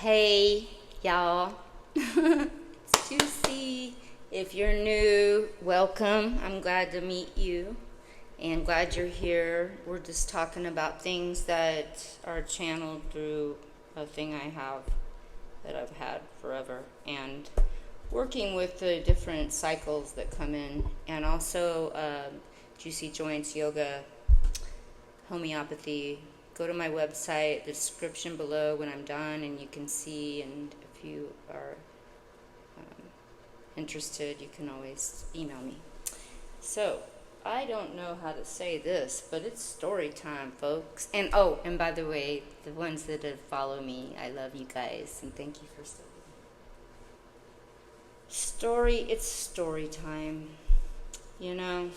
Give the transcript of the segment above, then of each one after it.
Hey, y'all. It's Juicy. If you're new, welcome. I'm glad to meet you and glad you're here. We're just talking about things that are channeled through a thing I have that I've had forever and working with the different cycles that come in, and also Juicy Joints, yoga, homeopathy. Go to my website, the description below when I'm done, and you can see, and if you are interested, you can always email me. So, I don't know how to say this, but it's story time, folks. And and by the way, the ones that have followed me, I love you guys, and thank you for it's story time. You know,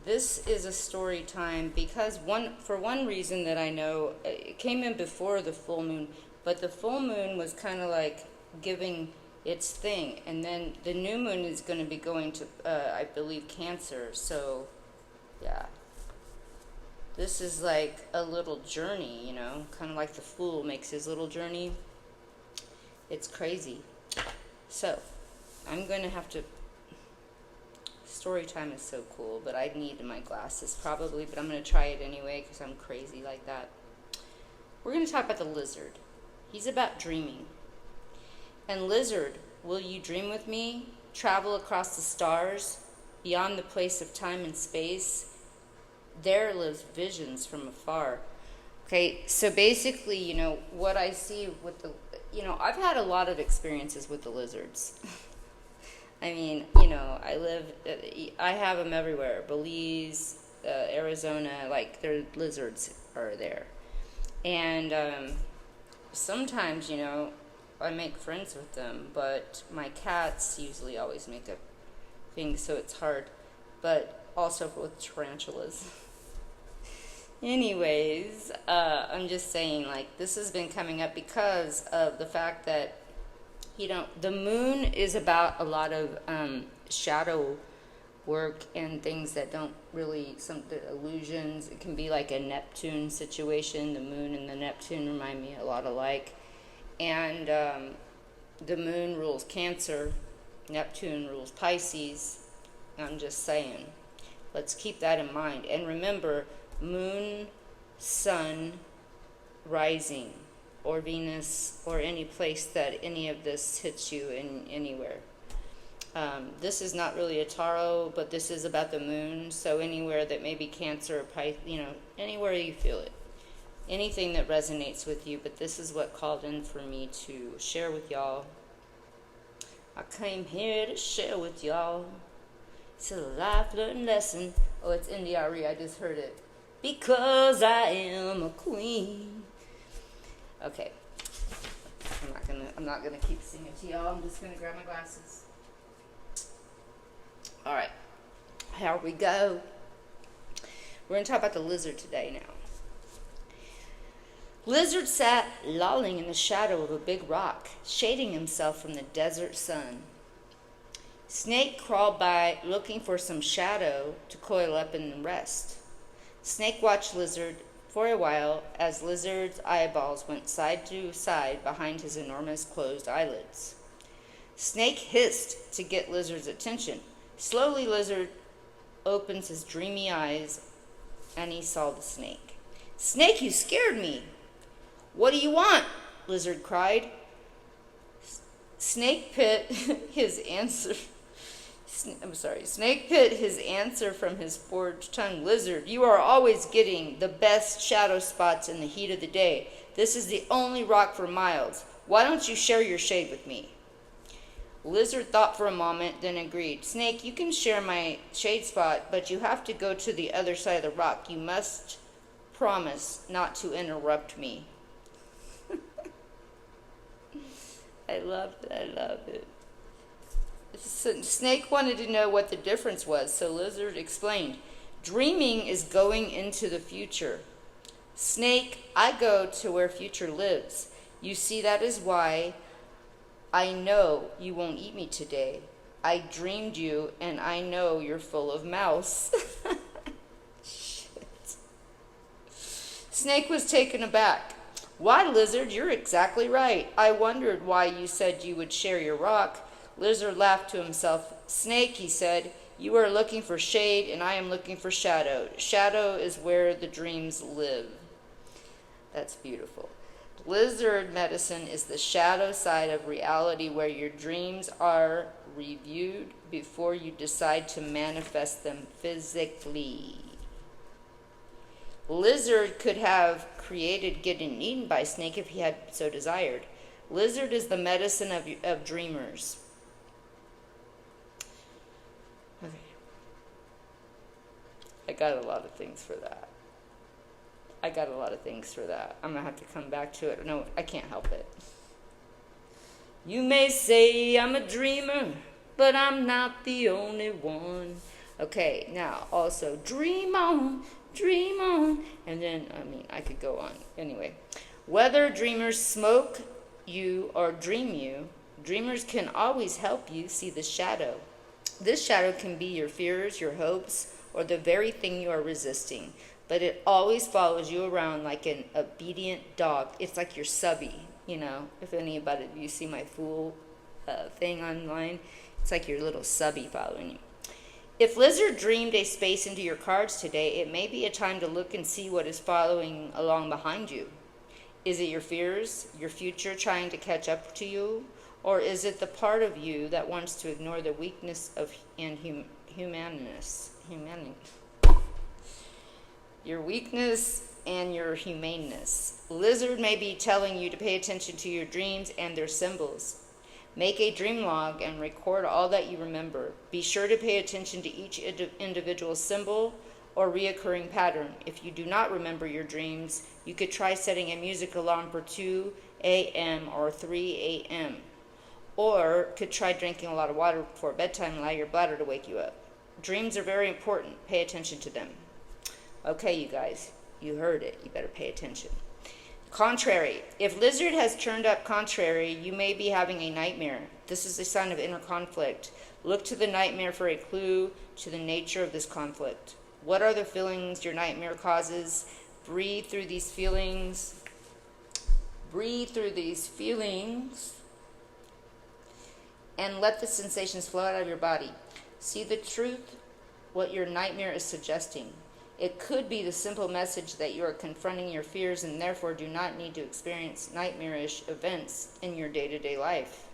this is a story time because for one reason that I know, it came in before the full moon, but the full moon was kind of like giving its thing, and then the new moon is going to be going to, I believe, Cancer. So, yeah, this is like a little journey, kind of like the fool makes his little journey. It's crazy. So, I'm going to have to. Story time is so cool, but I need my glasses probably, but I'm going to try it anyway because I'm crazy like that. We're going to talk about the lizard. He's about dreaming. And lizard, will you dream with me? Travel across the stars, beyond the place of time and space. There lives visions from afar. Okay, so basically, what I see with I've had a lot of experiences with the lizards. I mean, I have them everywhere. Belize, Arizona, like their lizards are there. And sometimes, I make friends with them, but my cats usually always make up things, so it's hard. But also with tarantulas. Anyways, I'm just saying, this has been coming up because of the fact that, the moon is about a lot of shadow work and things that don't really, the illusions. It can be like a Neptune situation. The moon and the Neptune remind me a lot alike. And the moon rules Cancer, Neptune rules Pisces. I'm just saying, let's keep that in mind. And remember, moon, sun, rising, or Venus, or any place that any of this hits you in anywhere. This is not really a tarot, but this is about the moon, so anywhere that may be Cancer or Pisces, anywhere you feel it. Anything that resonates with you, but this is what called in for me to share with y'all. I came here to share with y'all. It's a life learning lesson. Oh, it's NDRE, I just heard it. Because I am a queen. Okay. I'm not gonna keep singing to y'all. I'm just gonna grab my glasses. Alright. Here we go. We're gonna talk about the lizard today now. Lizard sat lolling in the shadow of a big rock, shading himself from the desert sun. Snake crawled by looking for some shadow to coil up and rest. Snake watched Lizard for a while as Lizard's eyeballs went side to side behind his enormous closed eyelids. Snake hissed to get Lizard's attention. Slowly, Lizard opens his dreamy eyes, and he saw the snake. "Snake, you scared me!" "What do you want?" Lizard cried. Snake pit his answer from his forged tongue. "Lizard, you are always getting the best shadow spots in the heat of the day. This is the only rock for miles. Why don't you share your shade with me?" Lizard thought for a moment, then agreed. "Snake, you can share my shade spot, but you have to go to the other side of the rock. You must promise not to interrupt me." I love it. Snake wanted to know what the difference was, so Lizard explained. "Dreaming is going into the future. Snake, I go to where future lives. You see, that is why I know you won't eat me today. I dreamed you, and I know you're full of mouse." Shit. Snake was taken aback. Why, Lizard, you're exactly right. I wondered why you said you would share your rock. Lizard laughed to himself. Snake, he said, you are looking for shade, and I am looking for shadow. Shadow is where the dreams live. That's beautiful. Lizard medicine is the shadow side of reality where your dreams are reviewed before you decide to manifest them physically. Lizard could have created getting eaten by snake if he had so desired. Lizard is the medicine of dreamers. Okay. I got a lot of things for that. I'm going to have to come back to it. No, I can't help it. You may say I'm a dreamer, but I'm not the only one. Okay, now also dream on, and then, I could go on. Anyway, whether dreamers smoke you or dream you, dreamers can always help you see the shadow. This shadow can be your fears, your hopes, or the very thing you are resisting. But it always follows you around like an obedient dog. It's like your subby, If anybody, you see my Fool thing online, it's like your little subby following you. If Lizard dreamed a space into your cards today, it may be a time to look and see what is following along behind you. Is it your fears, your future trying to catch up to you? Or is it the part of you that wants to ignore the weakness and humanity? Your weakness and your humaneness. Lizard may be telling you to pay attention to your dreams and their symbols. Make a dream log and record all that you remember. Be sure to pay attention to each individual symbol or reoccurring pattern. If you do not remember your dreams, you could try setting a music alarm for 2 a.m. or 3 a.m. Or could try drinking a lot of water before bedtime and allow your bladder to wake you up. Dreams are very important. Pay attention to them. Okay, you guys, you heard it. You better pay attention. Contrary. If Lizard has turned up contrary, you may be having a nightmare. This is a sign of inner conflict. Look to the nightmare for a clue to the nature of this conflict. What are the feelings your nightmare causes? Breathe through these feelings. And let the sensations flow out of your body. See the truth, what your nightmare is suggesting. It could be the simple message that you are confronting your fears and therefore do not need to experience nightmarish events in your day-to-day life.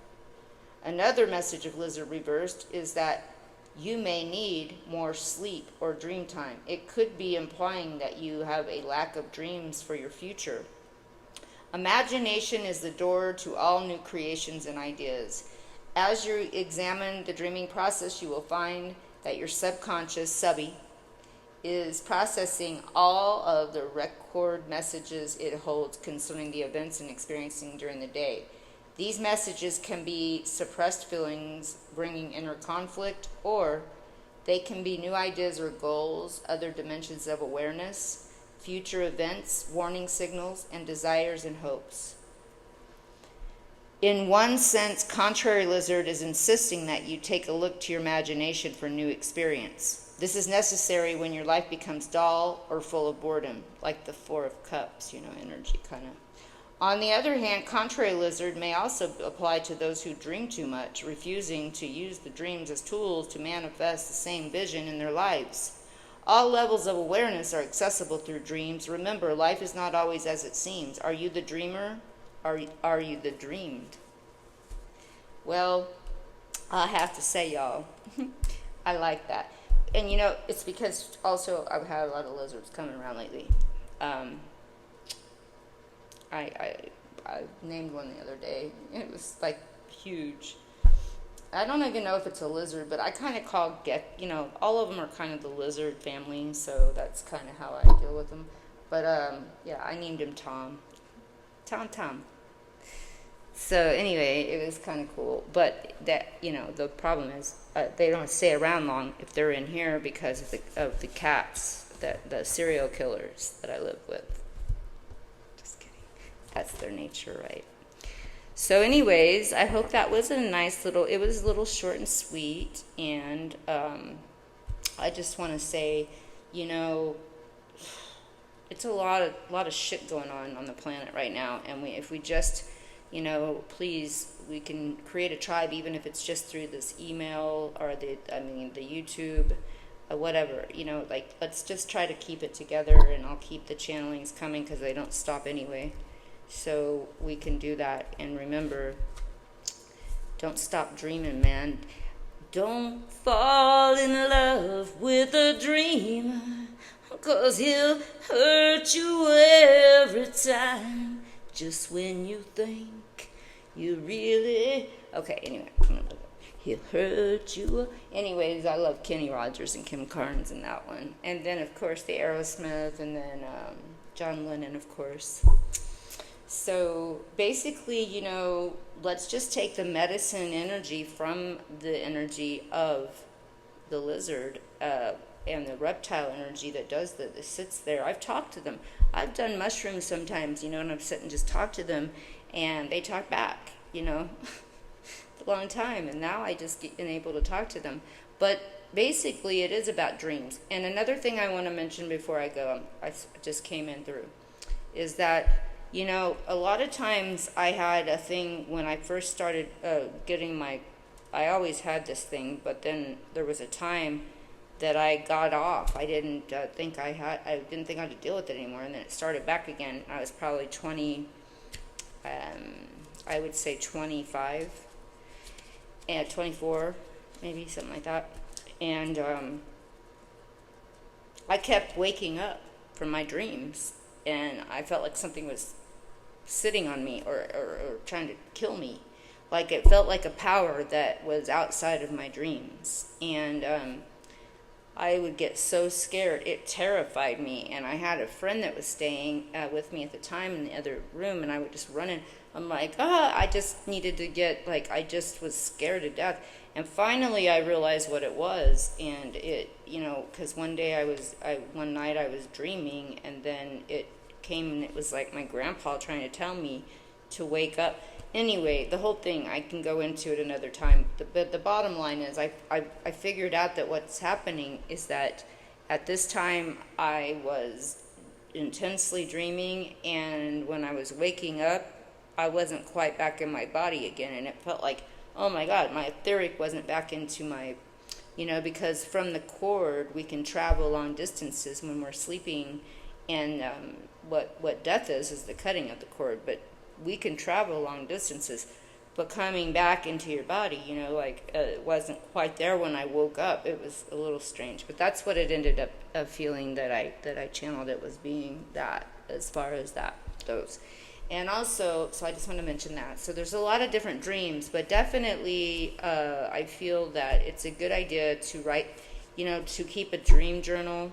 Another message of Lizard reversed is that you may need more sleep or dream time. It could be implying that you have a lack of dreams for your future. Imagination is the door to all new creations and ideas. As you examine the dreaming process, you will find that your subconscious, subby, is processing all of the record messages it holds concerning the events and experiencing during the day. These messages can be suppressed feelings bringing inner conflict, or they can be new ideas or goals, other dimensions of awareness, future events, warning signals, and desires and hopes. In one sense, contrary Lizard is insisting that you take a look to your imagination for new experience. This is necessary when your life becomes dull or full of boredom, like the Four of Cups, energy kind of. On the other hand, contrary Lizard may also apply to those who dream too much, refusing to use the dreams as tools to manifest the same vision in their lives. All levels of awareness are accessible through dreams. Remember, life is not always as it seems. Are you the dreamer? Are you the dreamed? Well, I have to say, y'all, I like that. And it's because also I've had a lot of lizards coming around lately. I named one the other day. It was like huge. I don't even know if it's a lizard, but I kind of call all of them are kind of the lizard family, so that's kind of how I deal with them. But I named him Tom. Tom. So anyway, it was kind of cool. But that the problem is they don't stay around long if they're in here because of the cats, the serial killers that I live with. Just kidding. That's their nature, right? So anyways, I hope that was it was a little short and sweet. And I just want to say, it's a lot of shit going on the planet right now, and if we just, please, we can create a tribe, even if it's just through this email or the YouTube, whatever, like, let's just try to keep it together, and I'll keep the channelings coming because they don't stop anyway. So we can do that, and remember, don't stop dreaming, man. Don't fall in love with a dreamer, 'cause he'll hurt you every time, just when you think you really... Okay, anyway, I'm gonna look up. He'll hurt you. Anyways, I love Kenny Rogers and Kim Carnes in that one. And then, of course, the Aerosmith, and then John Lennon, of course. So basically, let's just take the medicine energy from the energy of the lizard and the reptile energy that sits there. I've talked to them. I've done mushrooms sometimes, and I've sit and just talked to them, and they talk back, a long time, and now I just been able to talk to them. But basically, it is about dreams. And another thing I want to mention before I go, I just came in through, is that, a lot of times I had a thing when I first started I always had this thing, but then there was a time that I got off. I didn't think I didn't think I had to deal with it anymore, and then it started back again. I was probably 20, I would say 25, and 24, maybe, something like that. And I kept waking up from my dreams, and I felt like something was sitting on me or trying to kill me. Like, it felt like a power that was outside of my dreams. And I would get so scared. It terrified me. And I had a friend that was staying with me at the time in the other room, and I would just run in. I'm like, I just needed to get, like, I just was scared to death. And finally I realized what it was. And it, because one night I was dreaming, and then it came, and it was like my grandpa trying to tell me to wake up. Anyway, the whole thing, I can go into it another time. But the bottom line is, I figured out that what's happening is that at this time I was intensely dreaming, and when I was waking up, I wasn't quite back in my body again, and it felt like, oh my God, my etheric wasn't back into my, because from the cord we can travel long distances when we're sleeping, and what death is the cutting of the cord, but we can travel long distances. But coming back into your body, it wasn't quite there when I woke up. It was a little strange, but that's what it ended up feeling that I channeled it was being that, as far as that goes. And also, so I just want to mention that. So there's a lot of different dreams, but definitely I feel that it's a good idea to write, to keep a dream journal.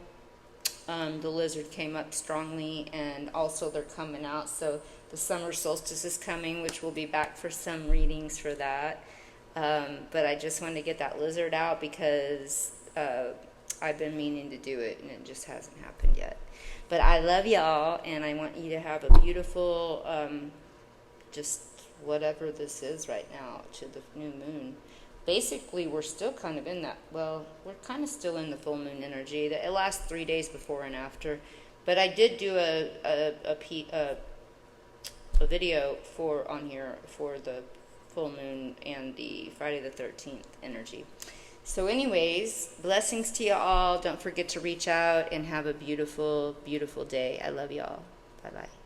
The lizard came up strongly, and also they're coming out. So the summer solstice is coming, which we'll be back for some readings for that. But I just wanted to get that lizard out because I've been meaning to do it, and it just hasn't happened yet. But I love y'all, and I want you to have a beautiful, just whatever this is right now, to the new moon. Basically, we're still kind of in that, we're kind of still in the full moon energy. It lasts 3 days before and after. But I did do a video on here for the full moon and the Friday the 13th energy. So anyways, blessings to you all. Don't forget to reach out and have a beautiful, beautiful day. I love you all. Bye-bye.